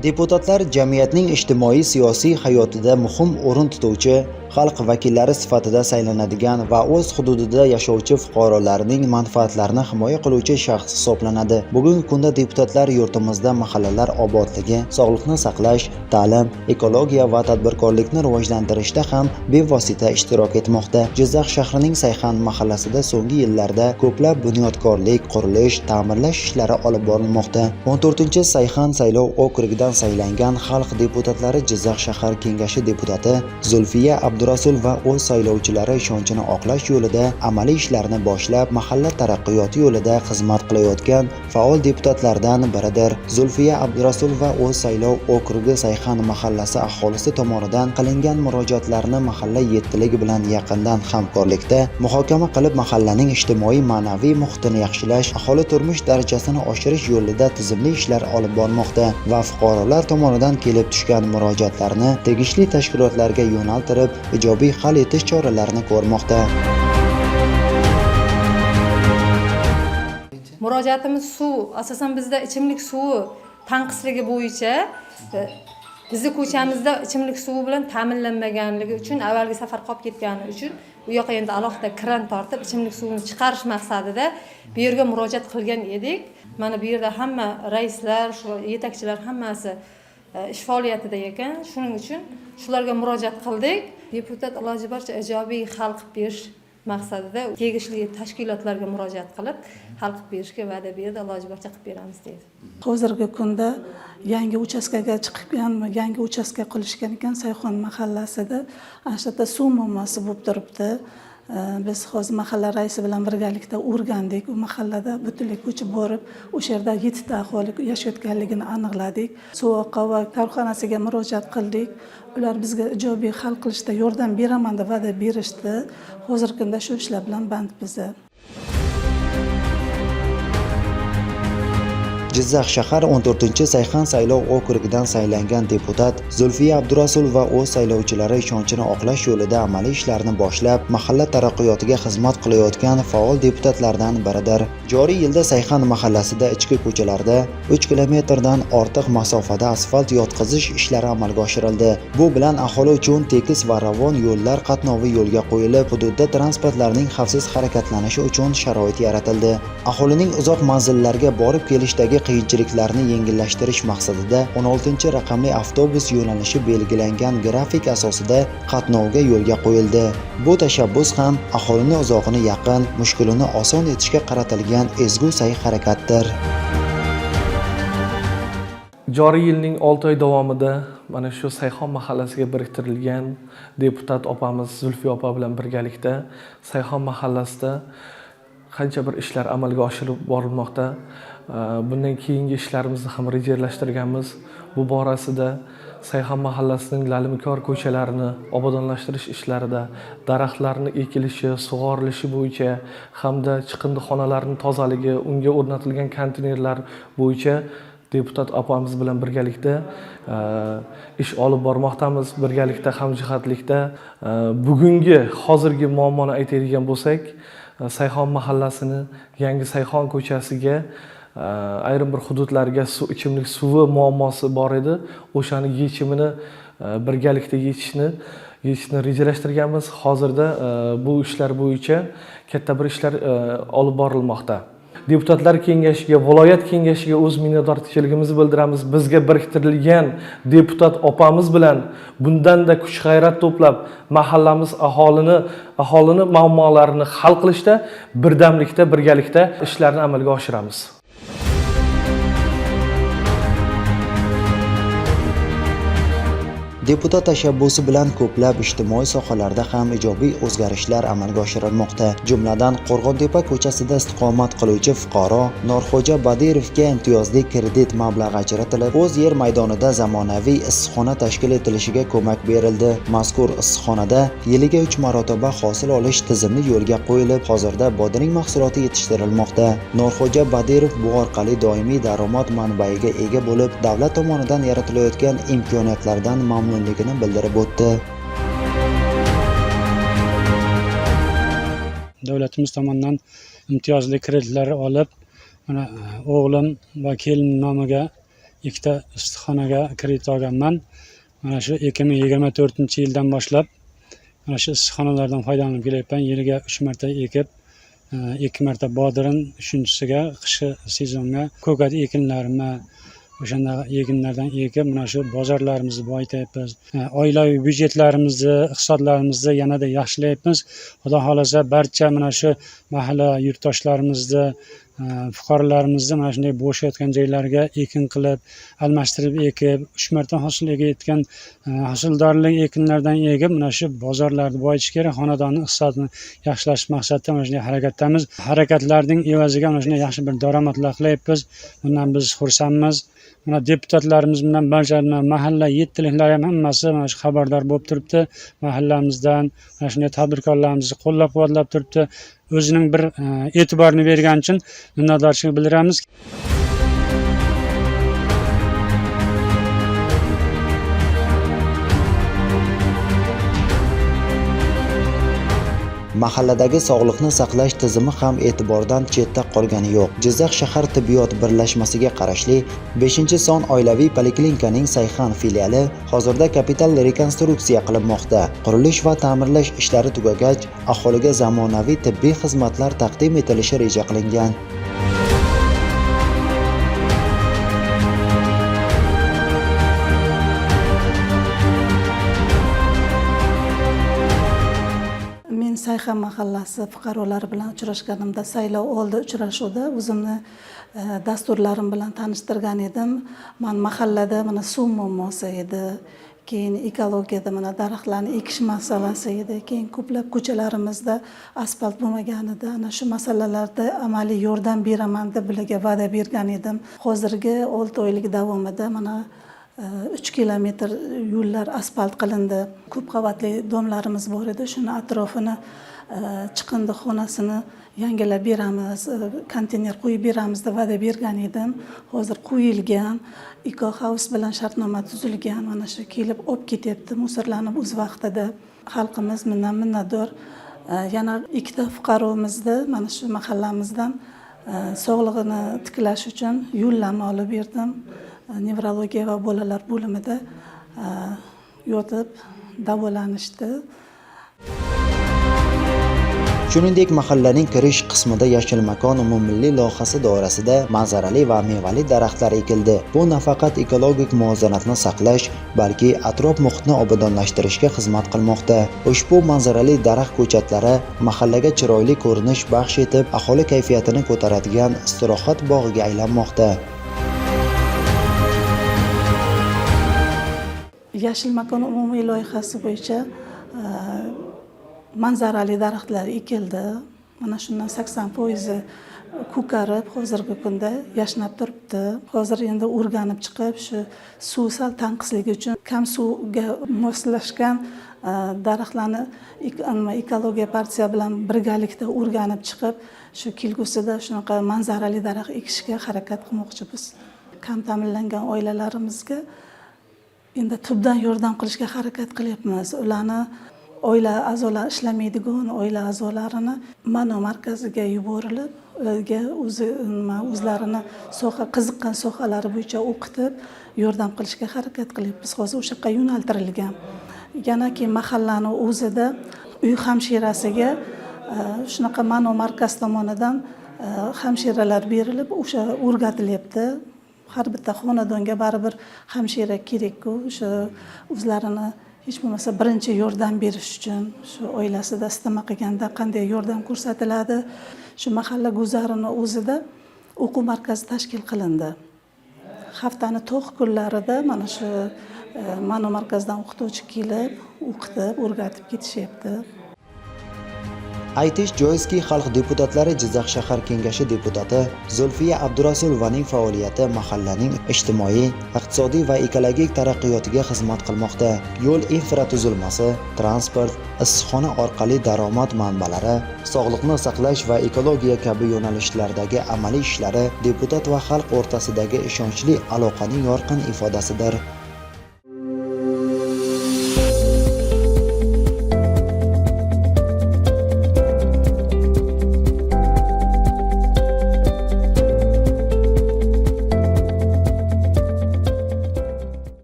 Deputatlar jamiyatning ijtimoiy-siyosiy hayotida muhim o'rin tutuvchi xalq vakillari sifatida saylanadigan va o'z hududida yashovchi fuqarolarning manfaatlarini himoya qiluvchi shaxs hisoblanadi. Bugungi kunda deputatlar yurtimizda mahallalar obodligi, sog'liqni saqlash, ta'lim, ekologiya va tadbirkorlikni rivojlantirishda ham bevosita ishtirok etmoqda. Jizzax shahrining Sayxan mahallasida so'nggi yillarda ko'plab bunyodkorlik, qurilish, ta'mirlash ishlari olib borilmoqda. 14-Sayxan saylov okrugidan saylangan xalq deputatlari Jizzax shahar kengashi deputati Zulfiya Abdurasul va o'z saylovchilari ishonchini oqlash yo'lida amaliy ishlarni boshlab, mahalla taraqqiyoti yo'lida xizmat qilayotgan faol deputatlardan biridir. Zulfiya Abdurasul va o'z saylov okrugi Sayxan mahallasi aholisi tomonidan qilingan murojaatlarni mahalla yetkiligi bilan yaqindan hamkorlikda muhokama qilib, mahallaning ijtimoiy-ma'naviy muhitini yaxshilash, aholi turmush darajasini oshirish yo'lida tizimli ishlar olib bormoqda va fuqarolar tomonidan kelib tushgan murojaatlarni tegishli tashkilotlarga yo'naltirib, ijobiy hal etish choralarini ko'rmoqda. Murojaatimiz suv, asosan bizda ichimlik suvi tanqisligi bo'yicha bizni ko'chamizda ichimlik suvi bilan ta'minlanmaganligi uchun avvalgi safar qolib ketgani uchun u yoqqa endi alohida kran tortib ichimlik suvini chiqarish maqsadida bu yerga murojaat qilgan edik. Mana bu yerda hamma raislar, yetakchilar hammasi ish faoliyatida ekan. Shuning uchun shularga murojaat qildik. Deputat iloji boricha ijobiy hal qilib berish maqsadida tegishli tashkilotlarga murojaat qilib, hal qilib berishga va'da berdi. Iloji boricha qilib beramiz dedi. Hozirgi kunda yangi uchastkaga chiqgan, yangi uchastka qilishgan ekan Sayxon mahallasida. Ana shu yerda suv muammosi bo'lib turibdi. Biz hozir mahalla raisi bilan birgalikda o'rgandik. U mahallada butunlay ko'chib borib, o'sha yerda 7 ta aholi yashayotganligini aniqladik. Suv oqova korxonasiga murojaat qildik. Ular bizga ijobiy hal qilishda yordam beraman deb va'da berishdi. Hozirgi kunda shu ishlar bilan band biza. Jizzax shahar 14-Sayxan saylov okrugidan saylangan deputat Zulfiya Abdurasul va o'z saylovchilari ishonchini oqlash yo'lida amaliy ishlarni boshlab, mahalla taraqqiyotiga xizmat qilayotgan faol deputatlardan biridir. Joriy yilda Sayxan mahallasida ichki ko'chalarda 3 kilometrdan ortiq masofada asfalt yotqizish ishlari amalga oshirildi. Bu bilan aholi uchun tekis va ravon yo'llar qatnovi yo'lga qo'yilib, hududda transportlarning xavfsiz harakatlanishi uchun sharoit yaratildi. Aholining uzoq manzillarga borib kelishdagi qiyinchiliklarni yengillashtirish maqsadida 16-raqamli avtobus yo'nalishi belgilangan grafik asosida qatnovga yo'lga qo'yildi. Bu tashabbus ham aholini uzoqni yaqin, mushkulini oson etishga qaratilgan ezgu sa'y-harakatdir. Joriy yilning 6 oy davomida mana shu Sayxon mahallasiga biriktirilgan deputat opamiz Zulfiya opa bilan birgalikda Sayxon mahallasida qancha bir ishlar amalga oshirib borilmoqda. Bundan keyingi ishlarimizni ham rejalashtirganmiz. Bu borasida Sayxon mahallasining lalimkor ko'chalarini obodonlashtirish ishlarida, daraxtlarning ekilishi, sug'orilishi bo'yicha hamda chiqindi xonalarning tozaligi, unga o'rnatilgan konteynerlar bo'yicha deputat opamiz bilan birgalikda ish olib bormoqdamiz. Birgalikda hamjihatlikda bugungi hozirgi muammoni aytadigan bo'lsak, Sayxon mahallasini yangi Sayxon ko'chasiga ayrim bir hududlarga ichimlik suvi muammosi bor edi. O'shani yechimini birgalikda yechishni rejalashtirganmiz. Hozirda bu ishlar bo'yicha katta bir ishlar olib borilmoqda. Deputatlar kengashiga, viloyat kengashiga o'z minnatdorchiligimizni bildiramiz. Bizga biriktirilgan deputat opamiz bilan bundanda kuch-g'ayrat to'plab mahallamiz aholini muammolarini hal qilishda birdamlikda, birgalikda ishlarni amalga oshiramiz. Deputat tashabbusi bilan ko'plab ijtimoiy sohalarda ham ijobiy o'zgarishlar amalga oshirilmoqda. Jumladan, Qo'rg'ontepa ko'chasida istiqomat qiluvchi fuqaro Norxo'ja Badirovga imtiyozli kredit mablag'i ajratilib, o'z yer maydonida zamonaviy issiqxona tashkil etilishiga ko'mak berildi. Mazkur issiqxonada yiliga 3 marotaba hosil olish tizimli yo'lga qo'yilib, hozirda bodring mahsuloti yetishtirilmoqda. Norxo'ja Badirov bu orqali doimiy daromad manbaiga ega bo'lib, davlat tomonidan yaratilayotgan imkoniyatlardan mamnun bildirib o'tdi. Davlatimiz tomonidan imtiyozli kreditlar olib, mana o'g'lim va kelinim nomiga ikkita issiqxonaga kredit olganman. Mana shu 2024-yildan boshlab mana shu issiqxonalardan foydalanib kelyapman. Yiliga 3 marta ekib, 2 marta bodirin, 3-chisiga qishki sezonga ko'kat ekinlarimni o'shanda ekinlardan ekib, mana shu bozorlarimizni boyityapmiz. Oilaviy byudjetlarimizni, iqtisodlarimizni yanada yaxshilayapmiz. Xudo xolasa barcha mana shu mahalla yurtdoshlarimizni, fuqarolarimizni mana shunday bo'shayotgan joylarga ekin qilib, almashtirib ekib, 3 marta hosil egayotgan hosildorlik ekinlardan egib, mana shu bozorlarni boyitish kerak, xonadonning iqtisodini yaxshilash maqsadida mana shunday harakatdamiz. Harakatlarning evaziga mana shunday yaxshi bir daromadlar qilyapmiz. Bundan biz xursandmiz. Mana deputatlarimiz bilan barcha mahalla yetkililar ham hammasi mana shu xabardor bo'lib turibdi. Mahallamizdan mana shunday tadbirkorlarimizni qo'llab-quvvatlab turibdi. O'zining bir e'tiborini bergani uchun minnatdorchilik bildiramiz. Mahalladagi sog'liqni saqlash tizimi ham e'tibordan chetda qolgani yo'q. Jizzax shahar tibbiyot birlashmasiga qarashli 5-son oilaviy poliklinikaning Sayxan filiali hozirda kapital rekonstruksiya qilinmoqda. Qurilish va ta'mirlash ishlari tugagach, aholiga zamonaviy tibbiy xizmatlar taqdim etilishi reja qilingan. Sayxan mahallasi fuqarolari bilan uchrashganimda, saylov oldi uchrashuvda o'zimni dasturlarim bilan tanishtirgan edim. Men mahallada mana suv muammosi edi, keyin ekologiyada mana daraxtlarni ekish masalasi edi, keyin ko'plab ko'chalarimizda asfalt bo'lmaganida ana shu masalalarda amaliy yordam beraman deb ularga va'da bergan edim. Hozirgi 6 oylik davomida mana 3 kilometr yo'llar asfalt qilindi. Ko'p qavatli domlarimiz bor edi. Shuni atrofini chiqindi xonasini yangilab beramiz, konteyner qo'yib beramiz deb va'da bergan edim. Hozir qo'yilgan, Eco House bilan shartnoma tuzilgan. Mana shu kelib olib ketyapti musorlarni o'z vaqtida. Xalqimiz mendan minnatdor. Yana ikkita fuqaromizni mana shu mahallamizdan sog'lig'ini tiklash uchun yo'llanma olib berdim. Nevrologiya va bolalar bo'limida yotib davolanishdi. Shuningdek, mahallaning kirish qismida yashil makon umummilliy loyihasi doirasida manzarali va mevali daraxtlar ekildi. Bu nafaqat ekologik muvozanatni saqlash, balki atrof muhitni obodonlashtirishga xizmat qilmoqda. Ushbu manzarali daraxt ko'chatlari mahallaga chiroyli ko'rinish baxsh etib, aholi kayfiyatini ko'taradigan istirohat bog'iga aylanmoqda. Yashil makon umumiy loyihasi bo'yicha manzarali daraxtlar ekildi. Mana shundan 80% ko'karib, hozirgi kunda yashnab turibdi. Hozir endi o'rganib chiqib, shu suv sal tanqisligi uchun kam suvga moslashgan daraxtlarni ekologiya partiya bilan birgalikda o'rganib chiqib, shu kelgusida shunaqa manzarali daraxt ekishga harakat qilmoqchimiz. Kam ta'minlangan oilalarimizga endi tubdan yordam qilishga harakat qilyapmiz. Ularni oila a'zolari ishlamaydigan oila a'zolarini mano markaziga yuborilib, ularga o'zlarini qiziqqan sohalari bo'yicha o'qitib, yordam qilishga harakat qilyapmiz. Hozir o'sha yoqqa yo'naltirilgan. Yana keyin mahallani o'zida uy hamshirasiga shunaqa mano markaz tomonidan hamshiralar berilib, o'sha o'rgatilyapti. Har bitta xonadonga baribir hamshira kerak-ku, o'sha o'zlarini hech bo'lmasa birinchi yordam berish uchun shu oilasida istama qilganda qanday yordam ko'rsatiladi. Shu mahalla guzarini o'zida o'quv markazi tashkil qilindi. Haftani to'q kunlarida mana shu mano markazdan o'qituvchi kelib, o'qitib, o'rgatib ketishyapti. Aytish joizki, xalq deputatlari Jizzax shahar kengashi deputati Zulfiya Abdurasulovaning faoliyati mahallaning ijtimoiy, iqtisodiy va ekologik taraqqiyotiga xizmat qilmoqda. Yo'l infratuzilmasi, transport, issiqxona orqali daromad manbalari, sog'liqni saqlash va ekologiya kabi yo'nalishlardagi amaliy ishlari deputat va xalq o'rtasidagi ishonchli aloqaning yorqin ifodasidir.